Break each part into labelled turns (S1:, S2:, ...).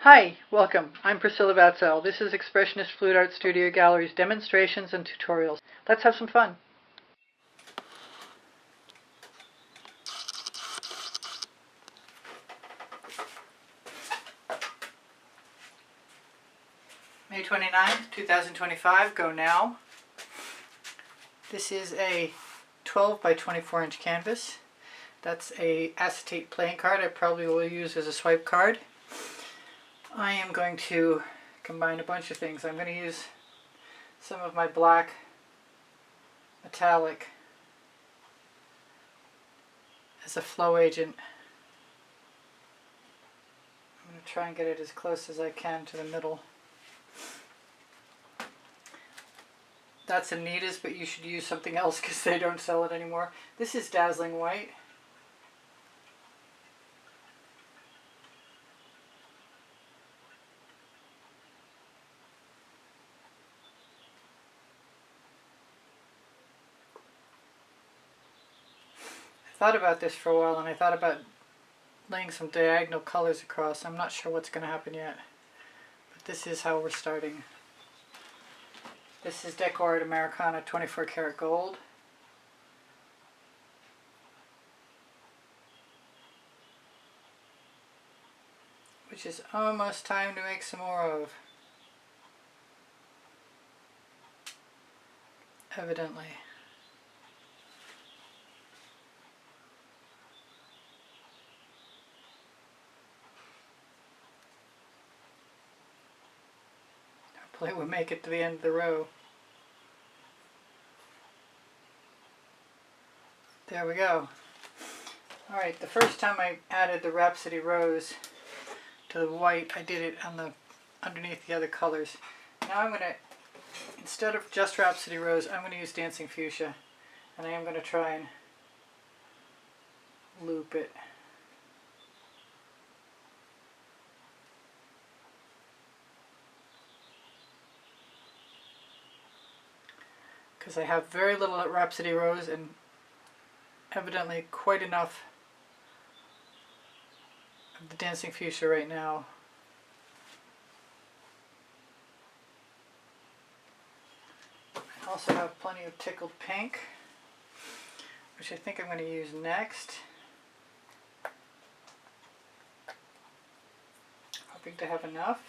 S1: Hi, welcome. I'm Priscilla Batzell. This is Expressionist Fluid Art Studio Gallery's demonstrations and tutorials. Let's have some fun. May 29th, 2025, go now. This is a 12 by 24 inch canvas. That's a acetate playing card I probably will use as a swipe card. I am going to combine a bunch of things. I'm going to use some of my black metallic as a flow agent. I'm going to try and get it as close as I can to the middle. That's Anita's, but you should use something else because they don't sell it anymore. This is Dazzling White. I thought about this for a while, and I thought about laying some diagonal colors across. I'm not sure what's going to happen yet, but this is how we're starting. This is Deco-Art Americana 24 karat gold. Which is almost time to make some more of. Evidently. Hopefully we'll make it to the end of the row. There we go. Alright, the first time I added the Rhapsody Rose to the white, I did it on the underneath the other colors. Now I'm going to, instead of just Rhapsody Rose, I'm going to use Dancing Fuchsia, and I am going to try and loop it. Because I have very little Rhapsody Rose and evidently quite enough of the Dancing Fuchsia right now. I also have plenty of Tickled Pink, which I think I'm going to use next. Hoping to have enough.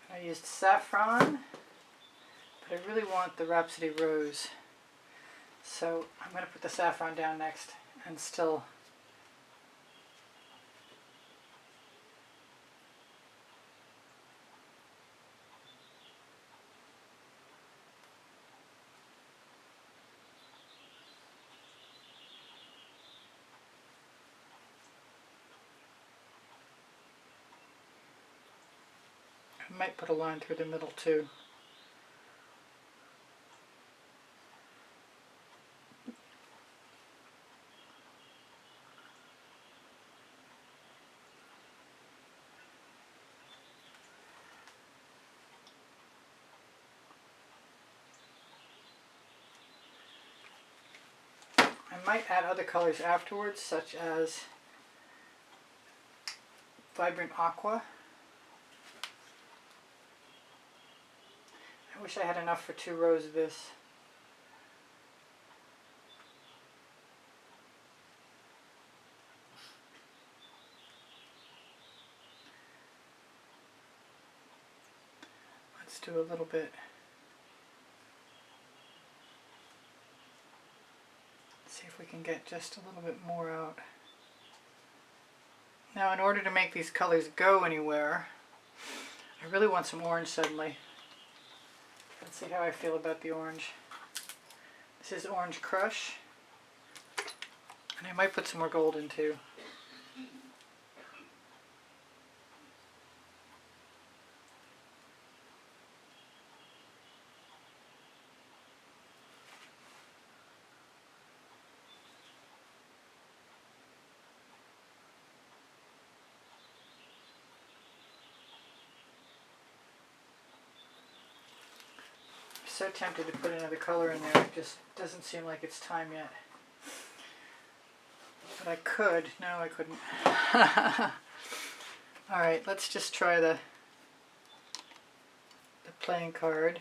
S1: I used saffron, but I really want the Rhapsody Rose, so I'm going to put the saffron down next and still I might put a line through the middle too. I might add other colors afterwards, such as Vibrant Aqua. I wish I had enough for 2 rows of this. Let's do a little bit. See if we can get just a little bit more out. Now, in order to make these colors go anywhere, I really want some orange suddenly. Let's see how I feel about the orange. This is Orange Crush, and I might put some more gold in too. so tempted to put another color in there. It just doesn't seem like it's time yet. But I could. No, I couldn't. Alright, let's just try the playing card.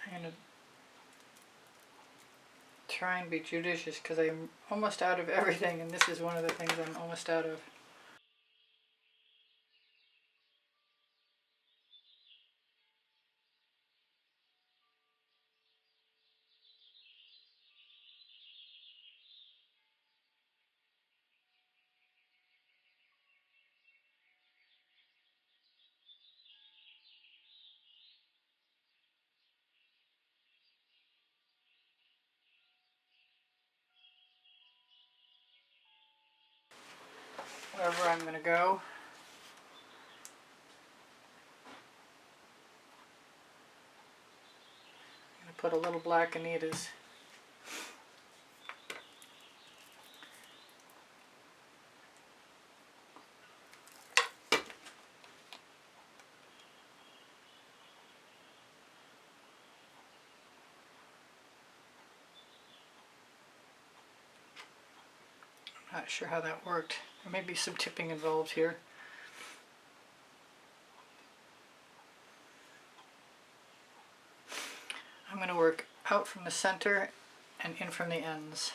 S1: I'm going to try and be judicious because I'm almost out of everything, and this is one of the things I'm almost out of. Wherever I'm going to go. I'm going to put a little black Anitas. Not sure how that worked. There may be some tipping involved here. I'm going to work out from the center and in from the ends.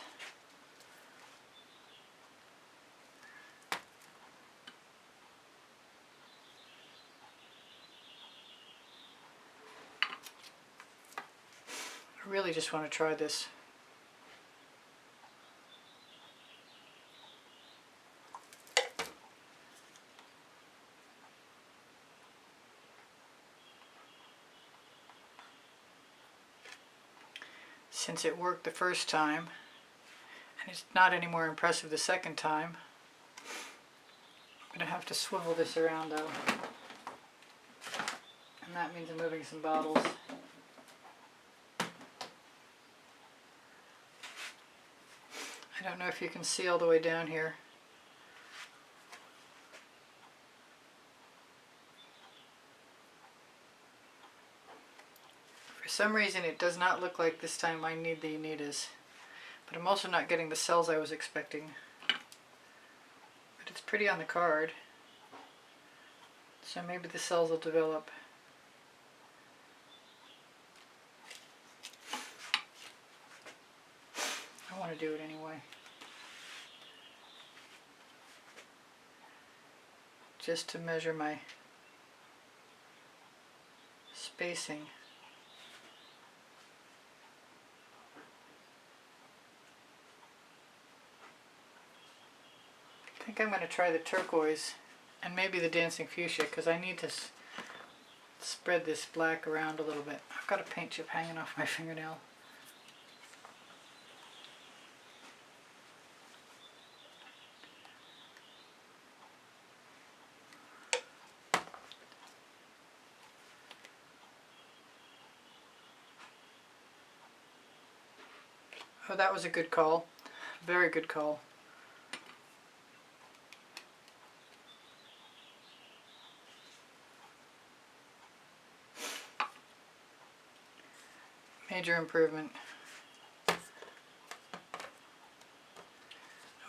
S1: I really just want to try this. Since it worked the first time, and it's not any more impressive the second time, I'm going to have to swivel this around though. And that means I'm moving some bottles. I don't know if you can see all the way down here. For some reason it does not look like this time I need the Anitas, but I'm also not getting the cells I was expecting. But it's pretty on the card, so maybe the cells will develop. I want to do it anyway. Just to measure my spacing. I think I'm going to try the turquoise and maybe the dancing fuchsia because I need to spread this black around a little bit. I've got a paint chip hanging off my fingernail. Oh, that was a good call. Very good call. Major improvement. I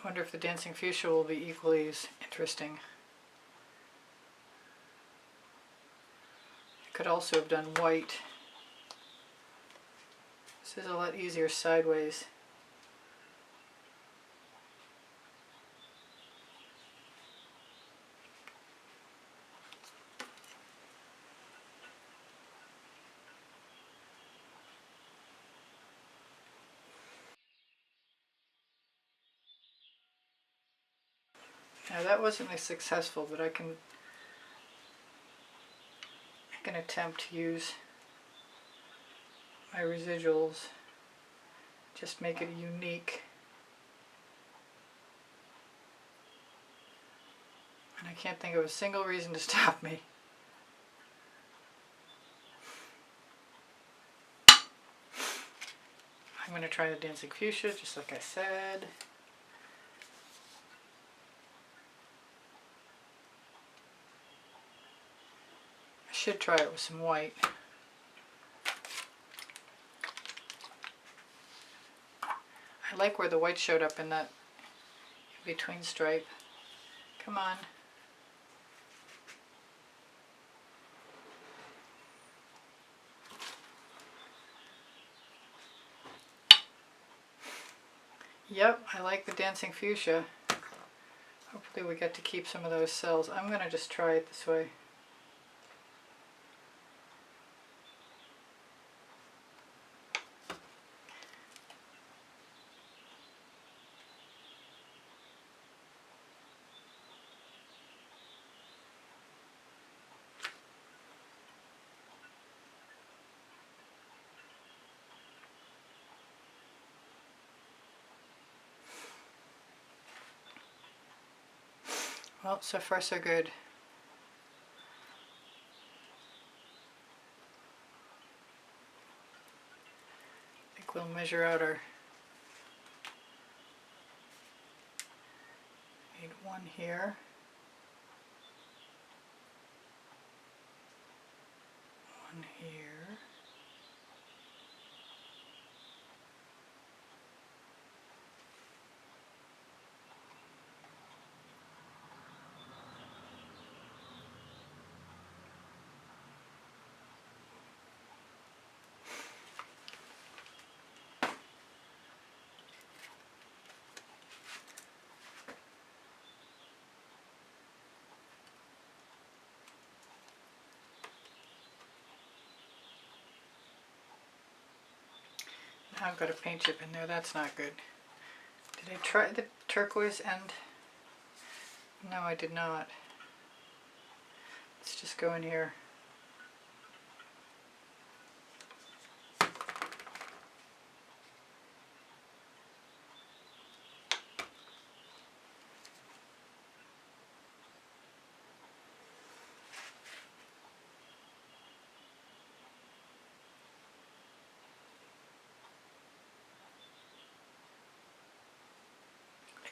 S1: wonder if the dancing fuchsia will be equally as interesting. I could also have done white. This is a lot easier sideways. Now that wasn't as successful, but I can attempt to use my residuals, just make it unique. And I can't think of a single reason to stop me. I'm going to try the dancing fuchsia, just like I said. I should try it with some white. I like where the white showed up in that between stripe. Come on. Yep, I like the dancing fuchsia. Hopefully we get to keep some of those cells. I'm going to just try it this way. Well, so far so good. I think we'll measure out our... Need one here. One here. Now I've got a paint chip in there, that's not good. Did I try the turquoise and... No, I did not. Let's just go in here.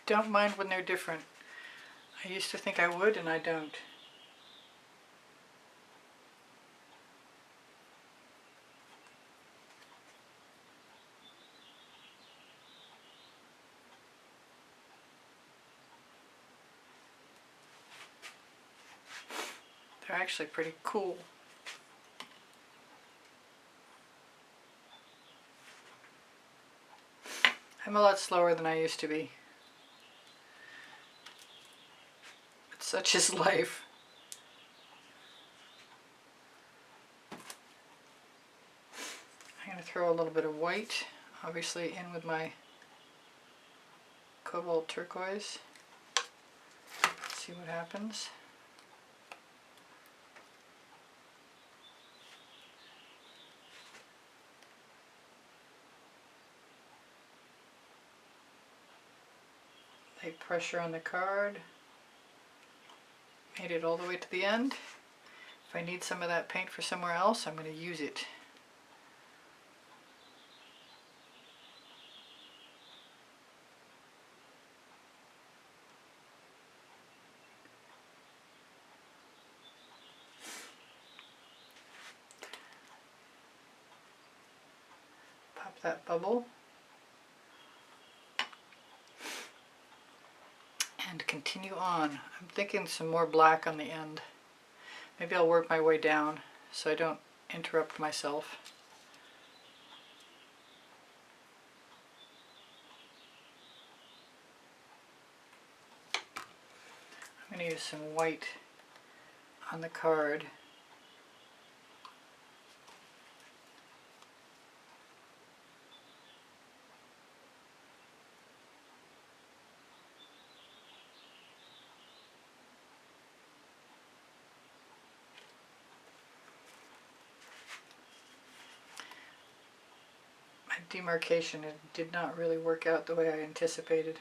S1: Don't mind when they're different. I used to think I would, and I don't. They're actually pretty cool. I'm a lot slower than I used to be. Such is life. I'm going to throw a little bit of white, obviously, in with my cobalt turquoise. See what happens. Light pressure on the card. Made it all the way to the end. If I need some of that paint for somewhere else, I'm going to use it. Pop that bubble. And continue on. I'm thinking some more black on the end. Maybe I'll work my way down so I don't interrupt myself. I'm going to use some white on the card. Demarcation, it did not really work out the way I anticipated.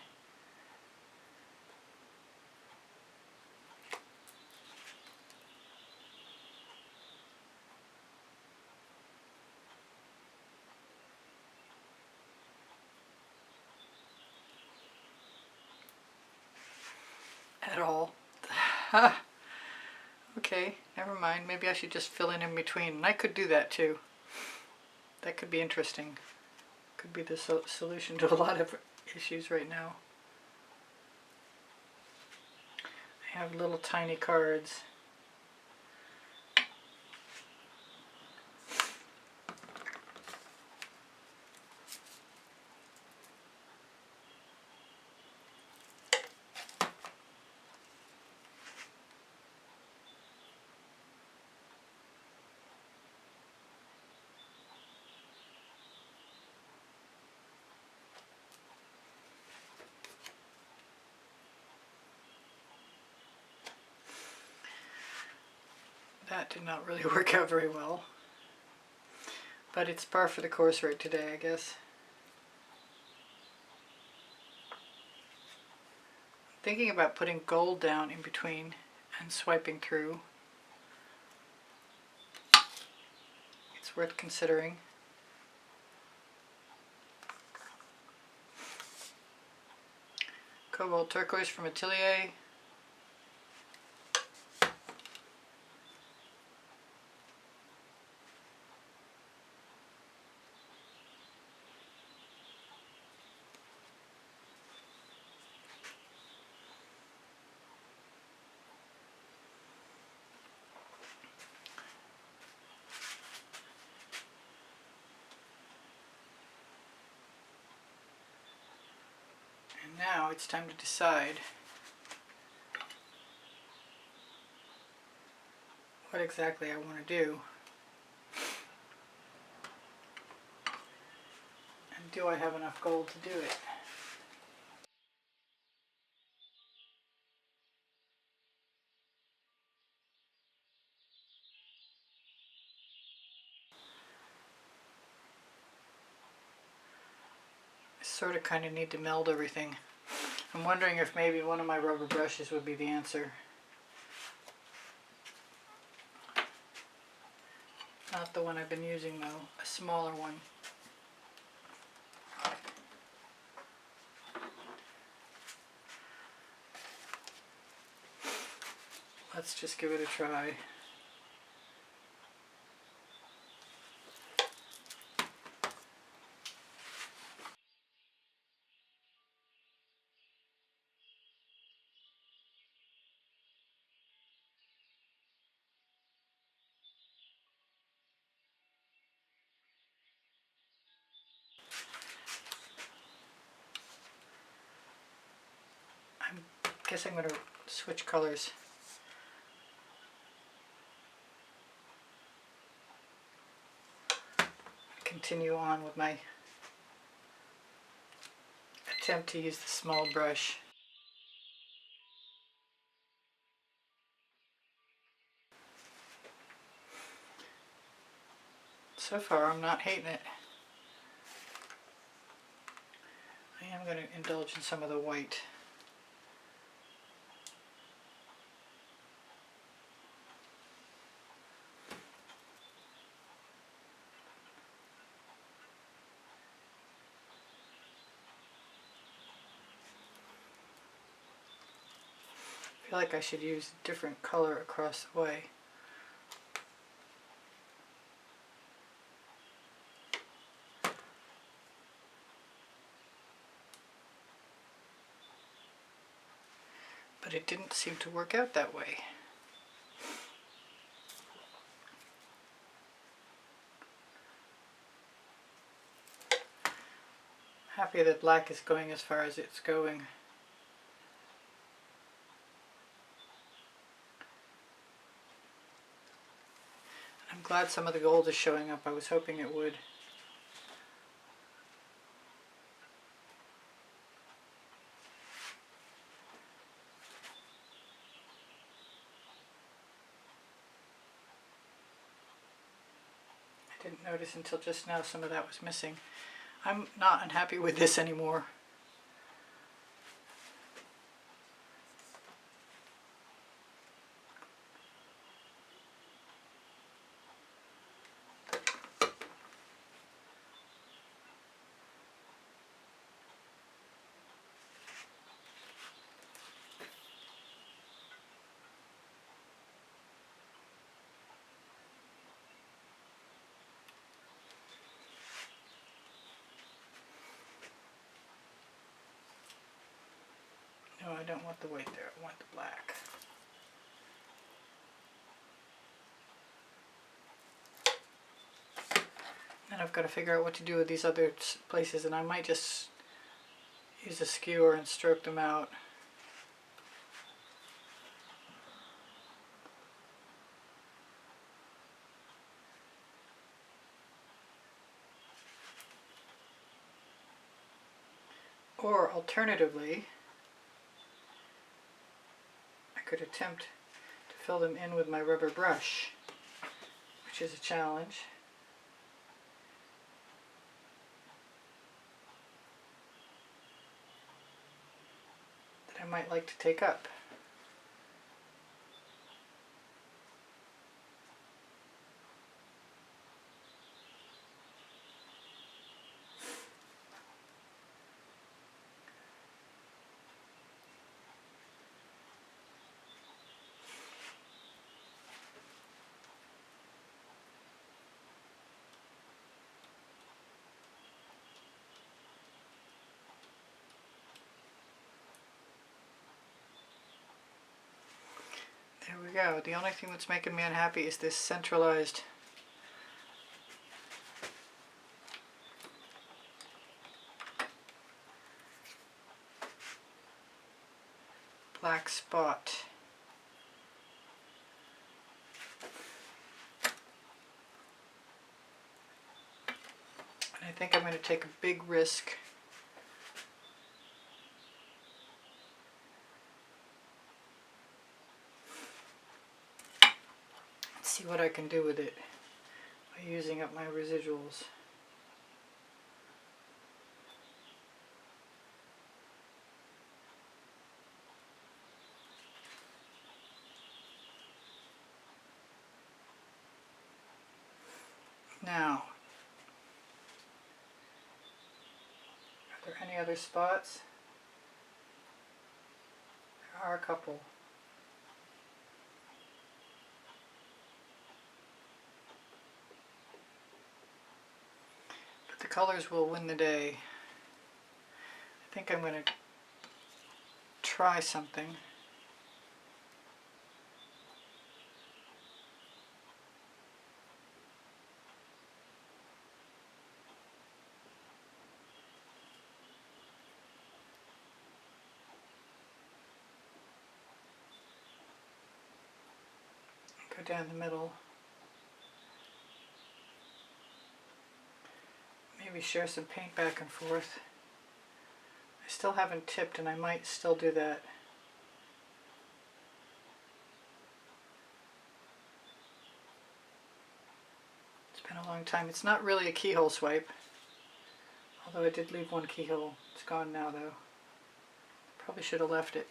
S1: At all. Okay, never mind. mind. Maybe I should just fill in between. And I could do that too. That could be interesting. Could be the solution to a lot of issues right now. I have little tiny cards. That did not really work out very well. But it's par for the course right today, I guess. I'm thinking about putting gold down in between and swiping through. It's worth considering. Cobalt turquoise from Atelier. And now it's time to decide what exactly I want to do. And do I have enough gold to do it? I sort of kind of need to meld everything. I'm wondering if maybe one of my rubber brushes would be the answer. Not the one I've been using though, a smaller one. Let's just give it a try. I guess I'm going to switch colors. Continue on with my attempt to use the small brush. So far I'm not hating it. I am going to indulge in some of the white. I feel like I should use a different color across the way. But it didn't seem to work out that way. Happy that black is going as far as it's going. I'm glad some of the gold is showing up. I was hoping it would. I didn't notice until just now some of that was missing. I'm not unhappy with this anymore. I don't want the white there, I want the black. And I've got to figure out what to do with these other places, and I might just use a skewer and stroke them out. Or alternatively, I could attempt to fill them in with my rubber brush, which is a challenge. That I might like to take up. There we go. The only thing that's making me unhappy is this centralized black spot. And I think I'm going to take a big risk. See what I can do with it by using up my residuals. Now, are there any other spots? There are a couple. The colors will win the day. I think I'm going to try something. Go down the middle. Maybe share some paint back and forth. I still haven't tipped, and I might still do that. It's been a long time. It's not really a keyhole swipe, although I did leave one keyhole. It's gone now though. Probably should have left it.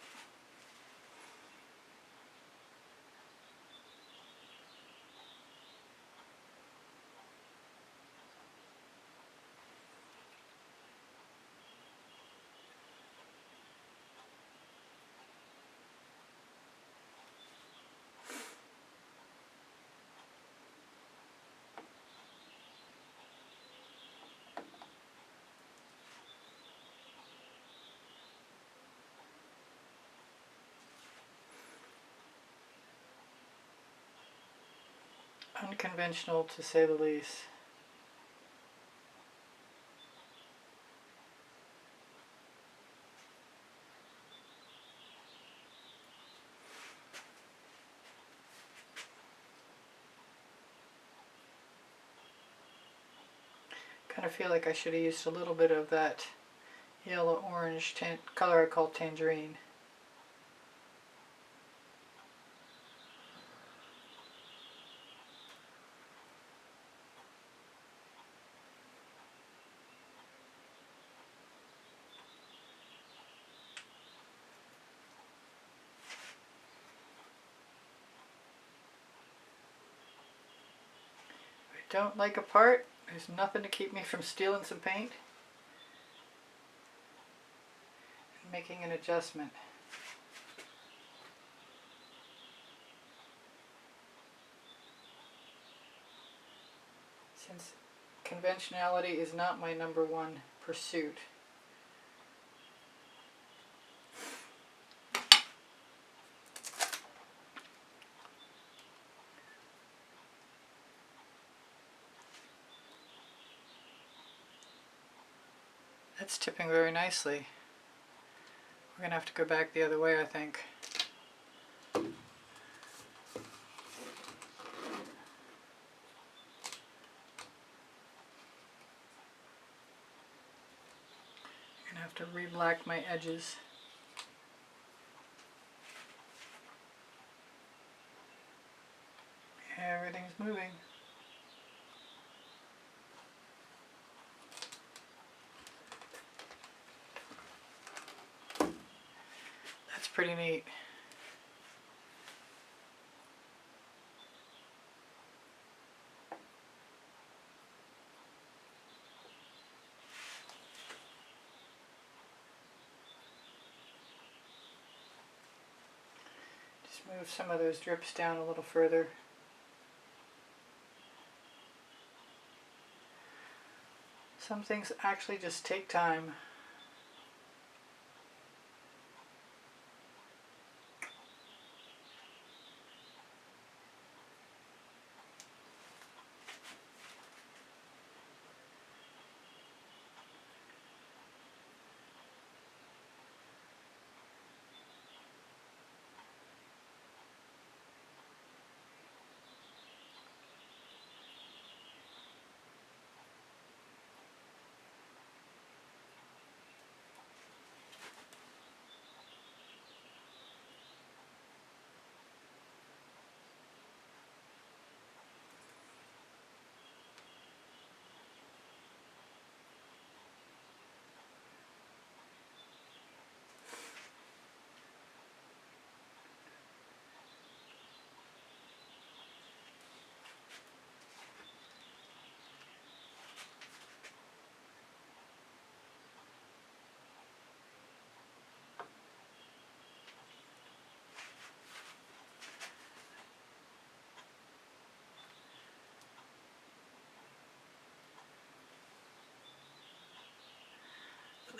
S1: Unconventional, to say the least. Kind of feel like I should have used a little bit of that yellow-orange color I call tangerine. If I don't like a part, there's nothing to keep me from stealing some paint and making an adjustment. Since conventionality is not my #1 pursuit. That's tipping very nicely. We're going to have to go back the other way, I think. I'm going to have to re-black my edges. Everything's moving. That's pretty neat. Just move some of those drips down a little further. Some things actually just take time.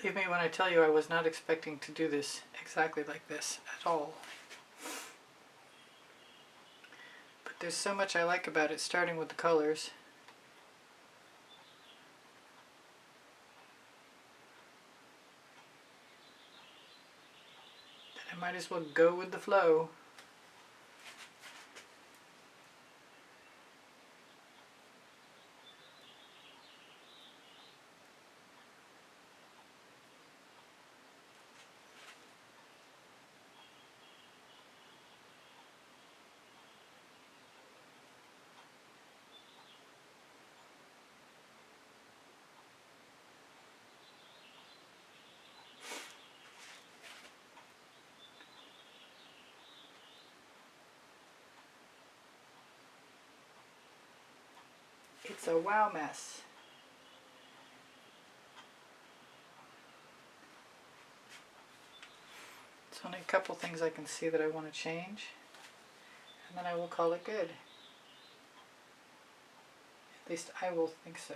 S1: Believe me when I tell you I was not expecting to do this exactly like this at all. But there's so much I like about it, starting with the colors. That I might as well go with the flow. It's a wow mess. It's only a couple things I can see that I want to change, and then I will call it good. At least I will think so.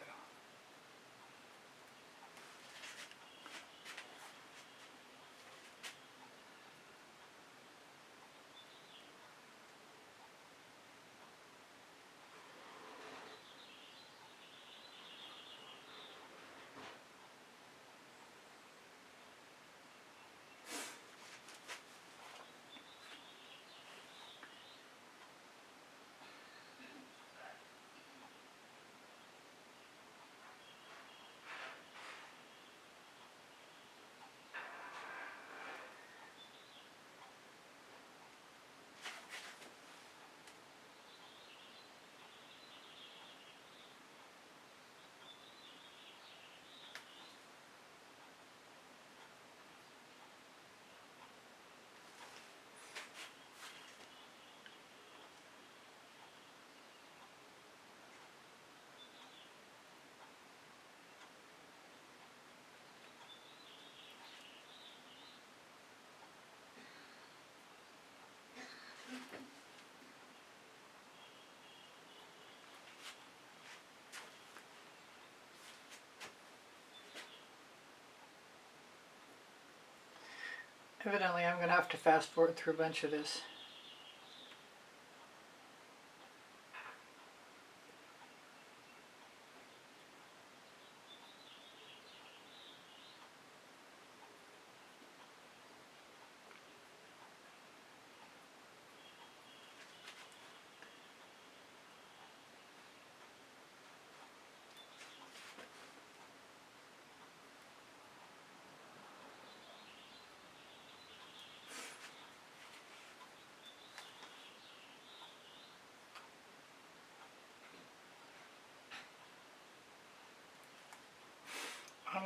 S1: Evidently I'm going to have to fast forward through a bunch of this.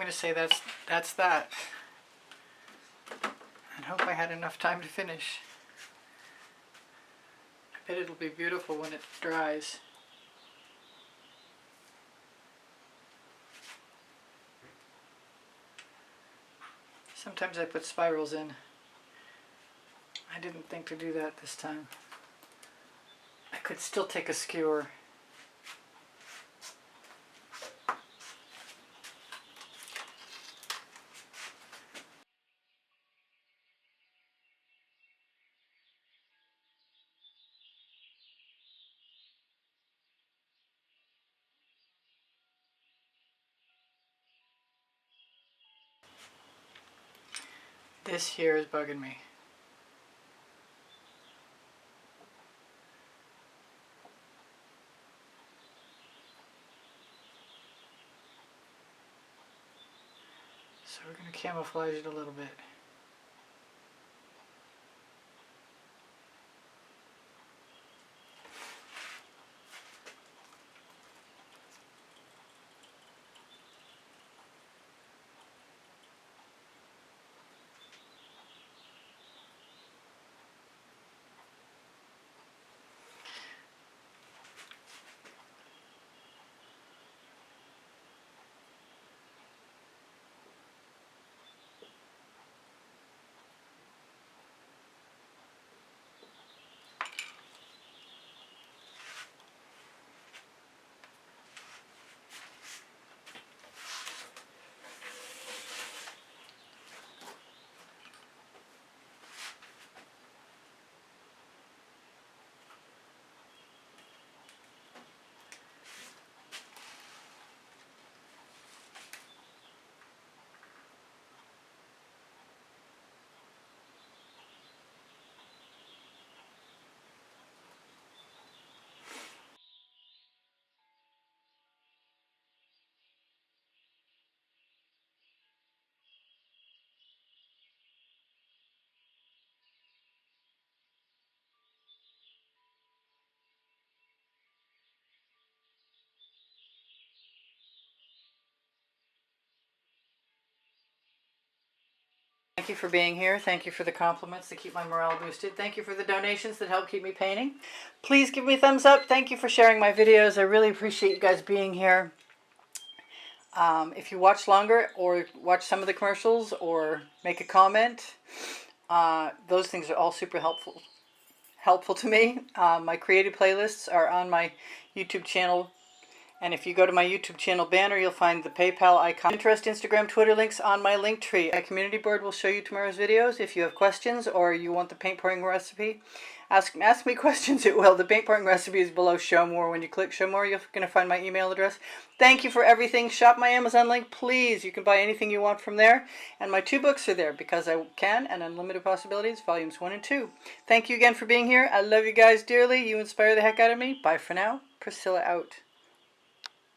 S1: going to say that's that. And hope I had enough time to finish. I bet it'll be beautiful when it dries. Sometimes I put spirals in. I didn't think to do that this time. I could still take a skewer. This here is bugging me. So we're going to camouflage it a little bit. Thank you for being here. Thank you for the compliments that keep my morale boosted. Thank you for the donations that help keep me painting. Please give me a thumbs up. Thank you for sharing my videos. I really appreciate you guys being here. If you watch longer or watch some of the commercials or make a comment, those things are all super helpful to me. My creative playlists are on my YouTube channel. And if you go to my YouTube channel banner, you'll find the PayPal icon. Pinterest, Instagram, Twitter links on my link tree. My community board will show you tomorrow's videos. If you have questions or you want the paint pouring recipe, ask me questions. It will. The paint pouring recipe is below Show More. When you click Show More, you're going to find my email address. Thank you for everything. Shop my Amazon link, please. You can buy anything you want from there. And my 2 books are there, Because I Can and Unlimited Possibilities, volumes 1 and 2. Thank you again for being here. I love you guys dearly. You inspire the heck out of me. Bye for now. Priscilla out.